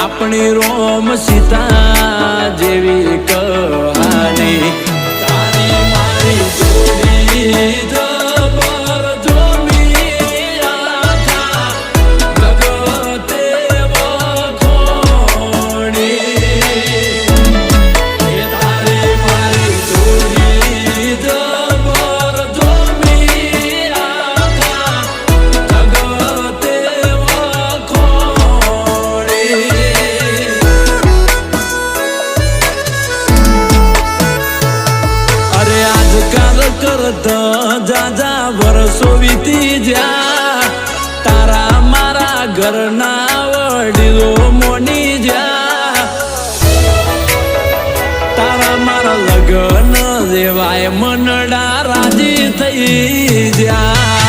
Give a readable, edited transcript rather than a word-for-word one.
આપણી રોમ સીતા જેવી કહાની તારી મારી જોડી જબર જોમી આખા જગતે વખોણી તારી મારી જોડી જબર જોમી આખા જગતે કરતા જાજા વર્ષો વીતી જ્યાં તારા મારા ઘરના વડીલો મોની જ્યાં તારા મારા લગ્ન જેવાય મનડા રાજી થઈ જ્યાં